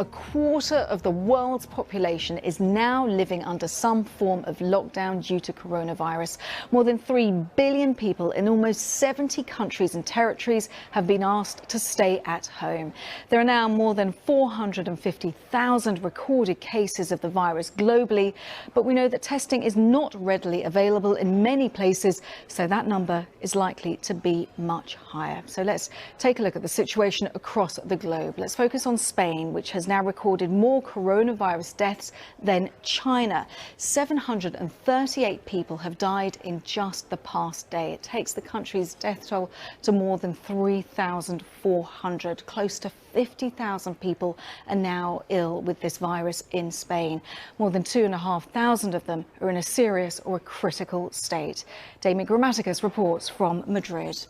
A quarter of the world's population is now living under some form of lockdown due to coronavirus. More than 3 billion people in almost 70 countries and territories have been asked to stay at home. There are now more than 450,000 recorded cases of the virus globally, but we know that testing is not readily available in many places, so that number is likely to be much higher. So let's take a look at the situation across the globe. Let's focus on Spain, which has now recorded more coronavirus deaths than China. 738 people have died in just the past day. It takes the country's death toll to more than 3,400. Close to 50,000 people are now ill with this virus in Spain. More than 2,500 of them are in a serious or a critical state. Damien Grammaticus reports from Madrid.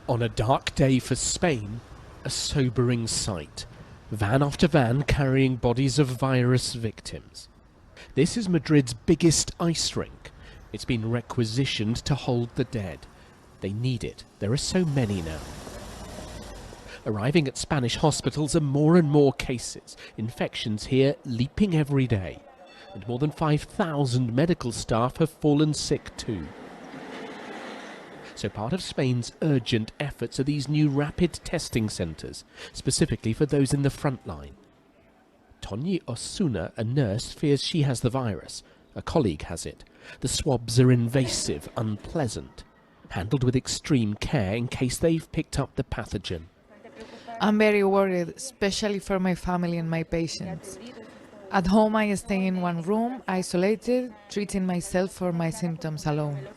On a dark day for Spain, a sobering sight. Van after van carrying bodies of virus victims. This is Madrid's biggest ice rink. It's been requisitioned to hold the dead. They need it. There are so many now. Arriving at Spanish hospitals are more and more cases. Infections here leaping every day. And more than 5,000 medical staff have fallen sick too. So part of Spain's urgent efforts are these new rapid testing centres, specifically for those in the front line. Toñi Osuna, a nurse, fears she has the virus. A colleague has it. The swabs are invasive, unpleasant, handled with extreme care in case they've picked up the pathogen. I'm very worried, especially for my family and my patients. At home I stay in one room, isolated, treating myself for my symptoms alone.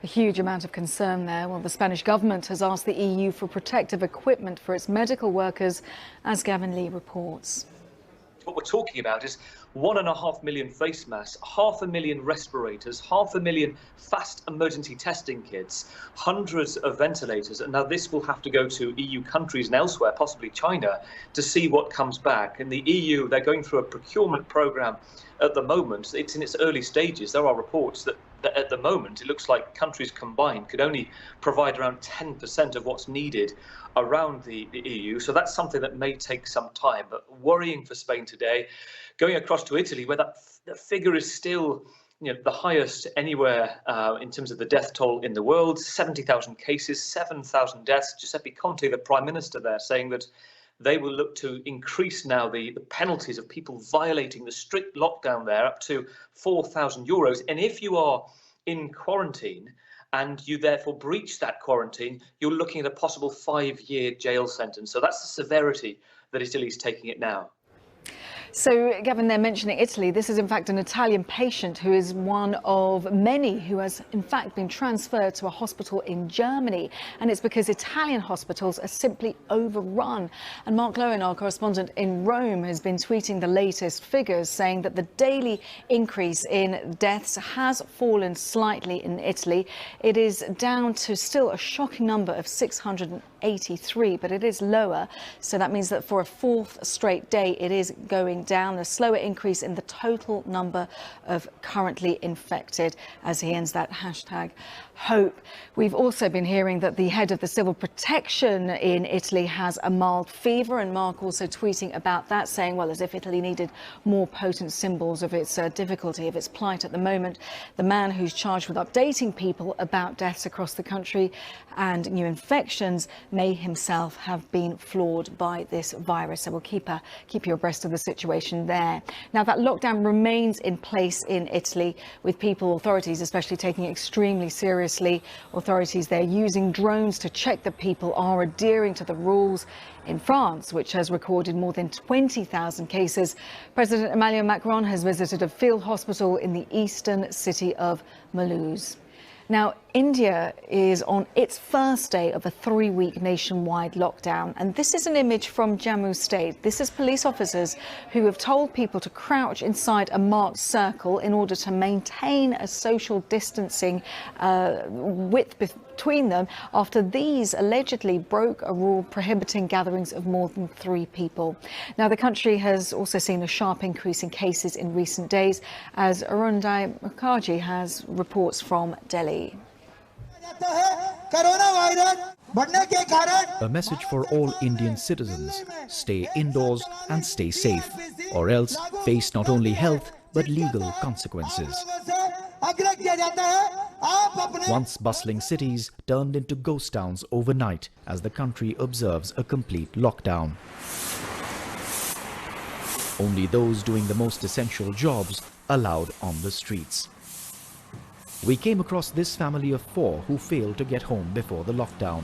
A huge amount of concern there. Well, the Spanish government has asked the EU for protective equipment for its medical workers, as Gavin Lee reports. What we're talking about is 1.5 million face masks, 500,000 respirators, 500,000 fast emergency testing kits, hundreds of ventilators. And now this will have to go to EU countries and elsewhere, possibly China, to see what comes back. In the EU, they're going through a procurement program at the moment. It's in its early stages. There are reports that at the moment, it looks like countries combined could only provide around 10% of what's needed around the EU. So that's something that may take some time, but worrying for Spain today. Going across to Italy, where that figure is still the highest anywhere in terms of the death toll in the world, 70,000 cases, 7,000 deaths. Giuseppe Conte, the Prime Minister there, saying that they will look to increase now the penalties of people violating the strict lockdown there up to €4,000. And if you are in quarantine and you therefore breach that quarantine, you're looking at a possible 5-year jail sentence. So that's the severity that Italy's taking it now. So, Gavin, they're mentioning Italy. This is, in fact, an Italian patient who is one of many who has, in fact, been transferred to a hospital in Germany. And it's because Italian hospitals are simply overrun. And Mark Lowen, our correspondent in Rome, has been tweeting the latest figures, saying that the daily increase in deaths has fallen slightly in Italy. It is down to still a shocking number of 683, but it is lower. So that means that for a fourth straight day, it is going down. A slower increase in the total number of currently infected, as he ends that hashtag hope. We've also been hearing that the head of the civil protection in Italy has a mild fever, and Mark also tweeting about that, saying, well, as if Italy needed more potent symbols of its difficulty, of its plight at the moment. The man who's charged with updating people about deaths across the country and new infections may himself have been flawed by this virus. So we'll keep you abreast of the situation there. Now, that lockdown remains in place in Italy, with authorities especially taking it extremely seriously. Authorities there using drones to check that people are adhering to the rules. In France, which has recorded more than 20,000 cases, President Emmanuel Macron has visited a field hospital in the eastern city of Mulhouse. Now, India is on its first day of a 3-week nationwide lockdown, and this is an image from Jammu State. This is police officers who have told people to crouch inside a marked circle in order to maintain a social distancing width between them after these allegedly broke a rule prohibiting gatherings of more than 3 people. Now, the country has also seen a sharp increase in cases in recent days, as Arundai Mukherjee has reports from Delhi. A message for all Indian citizens: stay indoors and stay safe, or else face not only health but legal consequences. Once bustling cities turned into ghost towns overnight as the country observes a complete lockdown. Only those doing the most essential jobs allowed on the streets. We came across this family of 4 who failed to get home before the lockdown.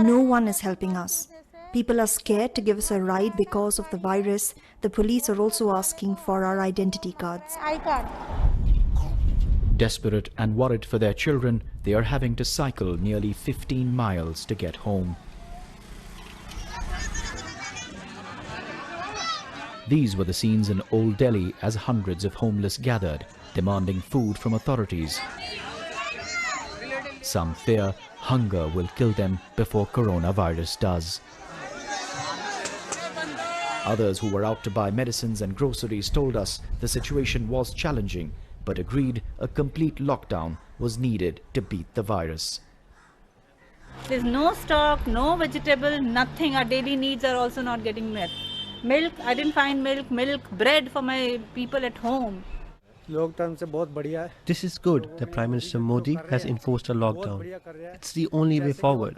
No one is helping us. People are scared to give us a ride because of the virus. The police are also asking for our identity cards. Desperate and worried for their children, they are having to cycle nearly 15 miles to get home. These were the scenes in Old Delhi as hundreds of homeless gathered, demanding food from authorities. Some fear hunger will kill them before coronavirus does. Others who were out to buy medicines and groceries told us the situation was challenging, but agreed a complete lockdown was needed to beat the virus. There's no stock, no vegetable, nothing. Our daily needs are also not getting met. Milk, I didn't find milk, bread for my people at home. This is good that Prime Minister Modi has enforced a lockdown. It's the only way forward.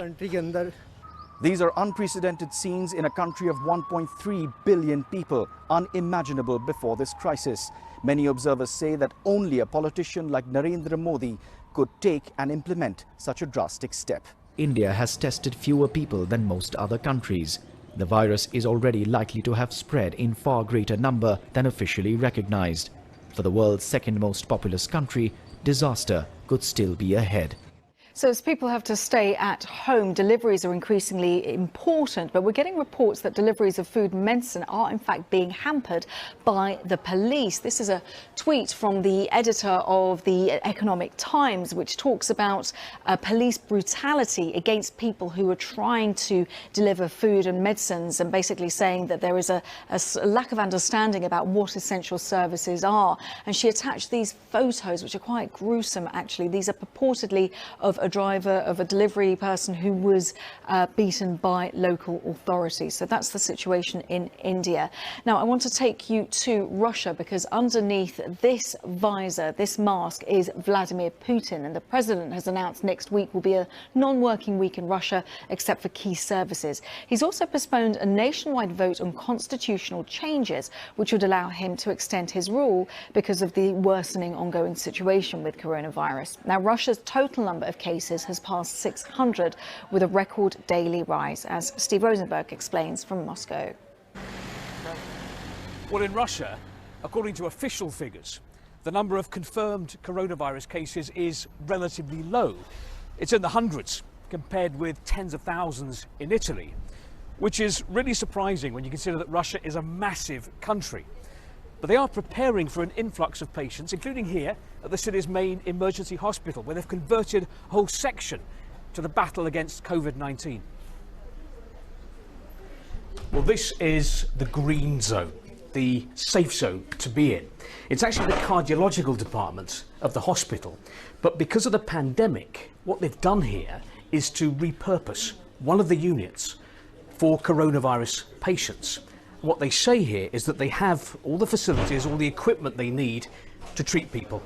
These are unprecedented scenes in a country of 1.3 billion people, unimaginable before this crisis. Many observers say that only a politician like Narendra Modi could take and implement such a drastic step. India has tested fewer people than most other countries. The virus is already likely to have spread in far greater number than officially recognized. For the world's second most populous country, disaster could still be ahead. So as people have to stay at home, deliveries are increasingly important, but we're getting reports that deliveries of food and medicine are in fact being hampered by the police. This is a tweet from the editor of the Economic Times, which talks about police brutality against people who are trying to deliver food and medicines, and basically saying that there is a lack of understanding about what essential services are. And she attached these photos, which are quite gruesome actually. These are purportedly of a driver of a delivery person who was beaten by local authorities. So that's the situation in India. Now I want to take you to Russia, because underneath this visor, this mask, is Vladimir Putin, and the president has announced next week will be a non-working week in Russia except for key services. He's also postponed a nationwide vote on constitutional changes which would allow him to extend his rule because of the worsening ongoing situation with coronavirus. Now Russia's total number of cases has passed 600, with a record daily rise, as Steve Rosenberg explains from Moscow. Well, in Russia, according to official figures, the number of confirmed coronavirus cases is relatively low. It's in the hundreds, compared with tens of thousands in Italy, which is really surprising when you consider that Russia is a massive country. But they are preparing for an influx of patients, including here at the city's main emergency hospital, where they've converted a whole section to the battle against COVID-19. Well, this is the green zone, the safe zone to be in. It's actually the cardiological department of the hospital. But because of the pandemic, what they've done here is to repurpose one of the units for coronavirus patients. What they say here is that they have all the facilities, all the equipment they need to treat people.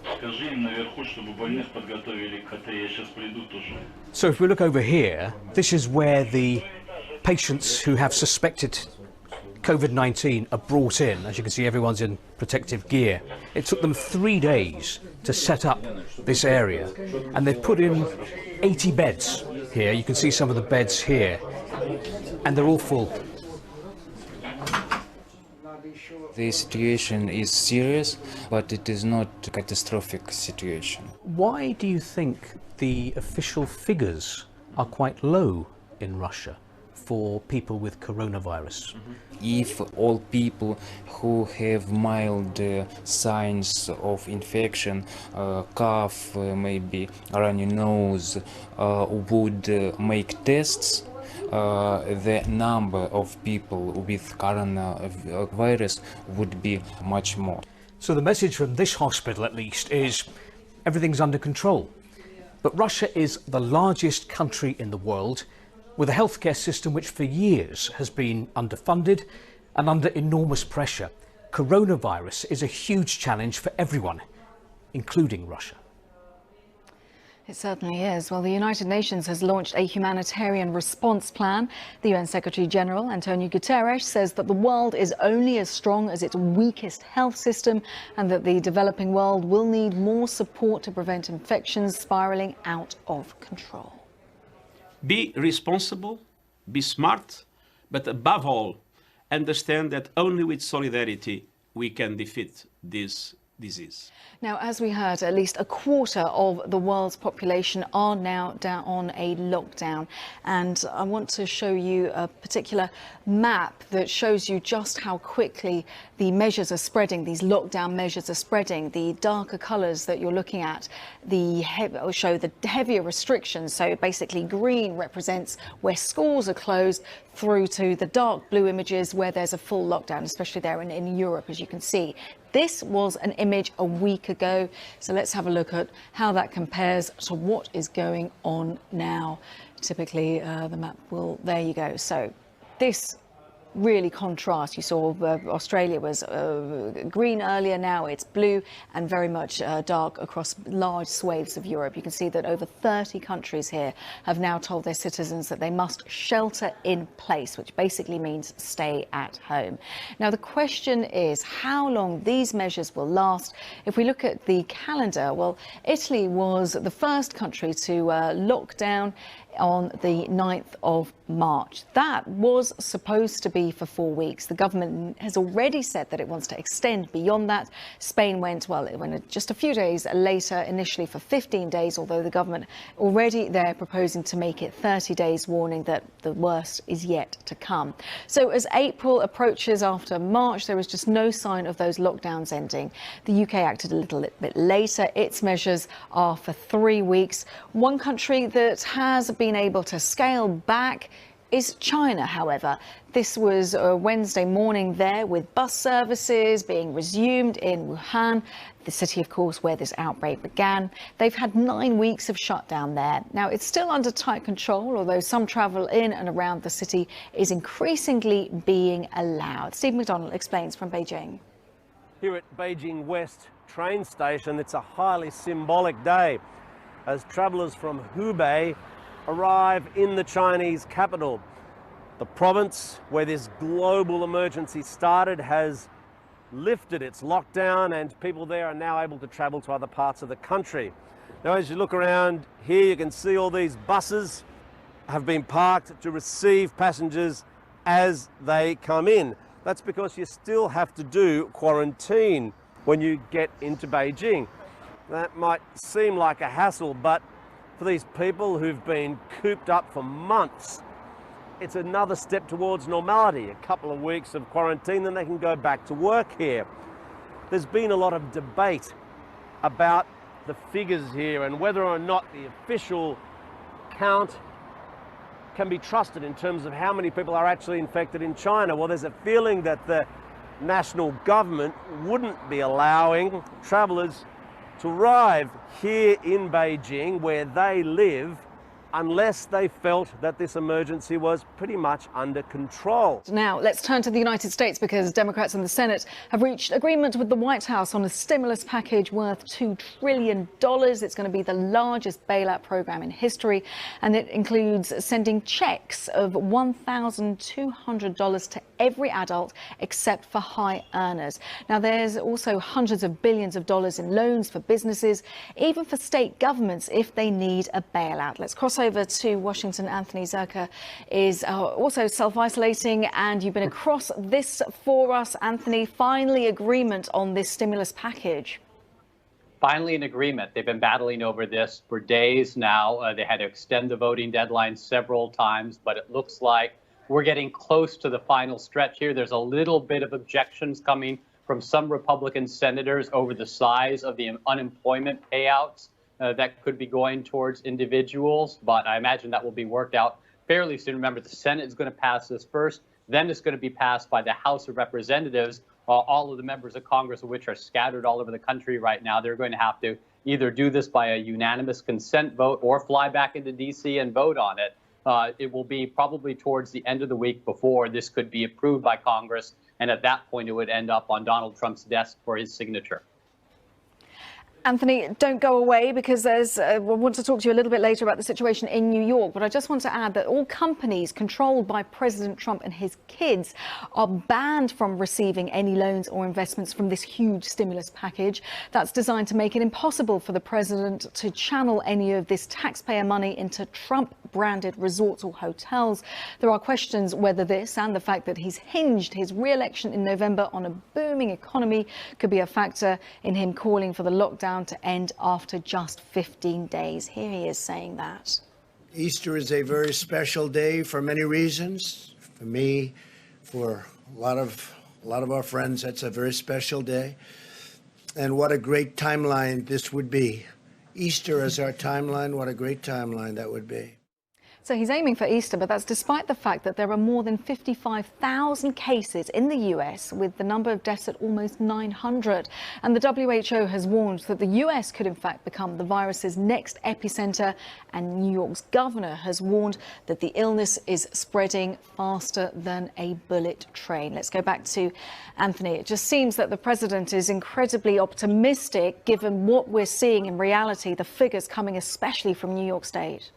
So if we look over here, this is where the patients who have suspected COVID-19 are brought in. As you can see, everyone's in protective gear. It took them 3 days to set up this area, and they've put in 80 beds here. You can see some of the beds here, and they're all full. The situation is serious, but it is not a catastrophic situation. Why do you think the official figures are quite low in Russia for people with coronavirus? If all people who have mild signs of infection, cough, maybe runny nose, would make tests, the number of people with coronavirus would be much more. So the message from this hospital, at least, is everything's under control. But Russia is the largest country in the world, with a healthcare system which for years has been underfunded and under enormous pressure. Coronavirus is a huge challenge for everyone, including Russia. It certainly is. Well, the United Nations has launched a humanitarian response plan. The UN Secretary-General, Antonio Guterres, says that the world is only as strong as its weakest health system and that the developing world will need more support to prevent infections spiralling out of control. Be responsible, be smart, but above all, understand that only with solidarity we can defeat this disease. Now, as we heard, at least a quarter of the world's population are now down on a lockdown. And I want to show you a particular map that shows you just how quickly the measures are spreading. These lockdown measures are spreading. The darker colours that you're looking at show the heavier restrictions. So basically green represents where schools are closed, through to the dark blue images where there's a full lockdown, especially there in Europe, as you can see. This was an image a week ago, so let's have a look at how that compares to what is going on now. Typically, the map will, there you go. So this really contrasts. You saw Australia was green earlier, now it's blue, and very much dark across large swathes of Europe. You can see that over 30 countries here have now told their citizens that they must shelter in place, which basically means stay at home. Now, the question is how long these measures will last. If we look at the calendar, well, Italy was the first country to lock down on the 9th of March. That was supposed to be for 4 weeks. The government has already said that it wants to extend beyond that. Spain went just a few days later, initially for 15 days, although the government already they're proposing to make it 30 days, warning that the worst is yet to come. So as April approaches after March, there is just no sign of those lockdowns ending. The UK acted a little bit later. Its measures are for 3 weeks. One country that has been able to scale back is China, however. This was Wednesday morning there, with bus services being resumed in Wuhan, the city, of course, where this outbreak began. They've had 9 weeks of shutdown there. Now, it's still under tight control, although some travel in and around the city is increasingly being allowed. Steve McDonald explains from Beijing. Here at Beijing West train station, it's a highly symbolic day as travellers from Hubei arrive in the Chinese capital. The province where this global emergency started has lifted its lockdown, and people there are now able to travel to other parts of the country. Now, as you look around here, you can see all these buses have been parked to receive passengers as they come in. That's because you still have to do quarantine when you get into Beijing. That might seem like a hassle, but for these people who've been cooped up for months, it's another step towards normality. A couple of weeks of quarantine, then they can go back to work here. There's been a lot of debate about the figures here and whether or not the official count can be trusted in terms of how many people are actually infected in China. Well, there's a feeling that the national government wouldn't be allowing travellers to arrive here in Beijing, where they live, unless they felt that this emergency was pretty much under control. Now, let's turn to the United States, because Democrats in the Senate have reached agreement with the White House on a stimulus package worth $2 trillion. It's going to be the largest bailout program in history, and it includes sending checks of $1,200 to every adult except for high earners. Now, there's also hundreds of billions of dollars in loans for businesses, even for state governments if they need a bailout. Let's cross over to Washington. Anthony Zerka is also self-isolating, and you've been across this for us. Anthony, finally agreement on this stimulus package. Finally an agreement. They've been battling over this for days now. They had to extend the voting deadline several times, but it looks like we're getting close to the final stretch here. There's a little bit of objections coming from some Republican senators over the size of the unemployment payouts that could be going towards individuals, but I imagine that will be worked out fairly soon. Remember, the Senate is going to pass this first, then it's going to be passed by the House of Representatives. All of the members of Congress, of which are scattered all over the country right now, they're going to have to either do this by a unanimous consent vote or fly back into D.C. and vote on it. It will be probably towards the end of the week before this could be approved by Congress, and at that point it would end up on Donald Trump's desk for his signature. Anthony, don't go away, because I want to talk to you a little bit later about the situation in New York. But I just want to add that all companies controlled by President Trump and his kids are banned from receiving any loans or investments from this huge stimulus package that's designed to make it impossible for the president to channel any of this taxpayer money into Trump-branded resorts or hotels. There are questions whether this and the fact that he's hinged his re-election in November on a booming economy could be a factor in him calling for the lockdown to end after just 15 days. Here he is saying that. Easter is a very special day for many reasons. For me, for a lot of our friends, that's a very special day. And what a great timeline this would be. Easter as our timeline, what a great timeline that would be. So he's aiming for Easter, but that's despite the fact that there are more than 55,000 cases in the US, with the number of deaths at almost 900. And the WHO has warned that the US could in fact become the virus's next epicenter. And New York's governor has warned that the illness is spreading faster than a bullet train. Let's go back to Anthony. It just seems that the president is incredibly optimistic, given what we're seeing in reality, the figures coming especially from New York State.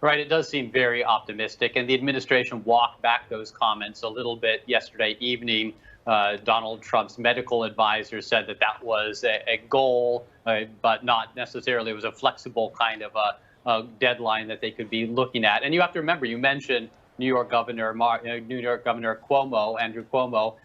Right, it does seem very optimistic, and the administration walked back those comments a little bit yesterday evening. Donald Trump's medical advisor said that that was a goal, but not necessarily. It was a flexible kind of a deadline that they could be looking at. And you have to remember, you mentioned New York Governor Cuomo, Andrew Cuomo.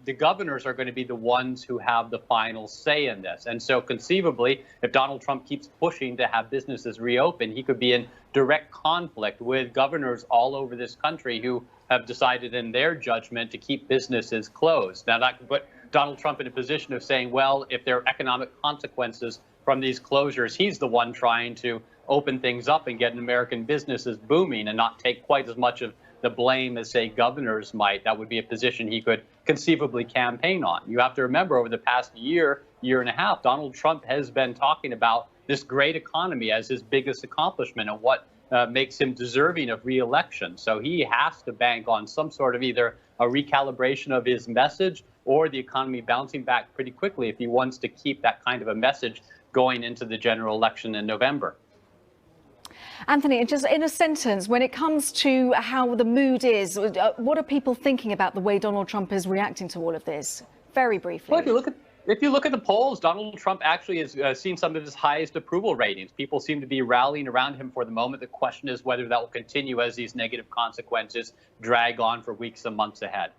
The governors are going to be the ones who have the final say in this. And so conceivably, if Donald Trump keeps pushing to have businesses reopen, he could be in direct conflict with governors all over this country who have decided in their judgment to keep businesses closed. Now, that could put Donald Trump in a position of saying, well, if there are economic consequences from these closures, he's the one trying to open things up and get American businesses booming and not take quite as much of the blame as, say, governors might. That would be a position he could conceivably campaign on. You have to remember, over the past year and a half, Donald Trump has been talking about this great economy as his biggest accomplishment and what makes him deserving of re-election. So he has to bank on some sort of either a recalibration of his message or the economy bouncing back pretty quickly if he wants to keep that kind of a message going into the general election in November. Anthony, just in a sentence, when it comes to how the mood is, what are people thinking about the way Donald Trump is reacting to all of this? Very briefly. Well, if you look at the polls, Donald Trump actually has seen some of his highest approval ratings. People seem to be rallying around him for the moment. The question is whether that will continue as these negative consequences drag on for weeks and months ahead.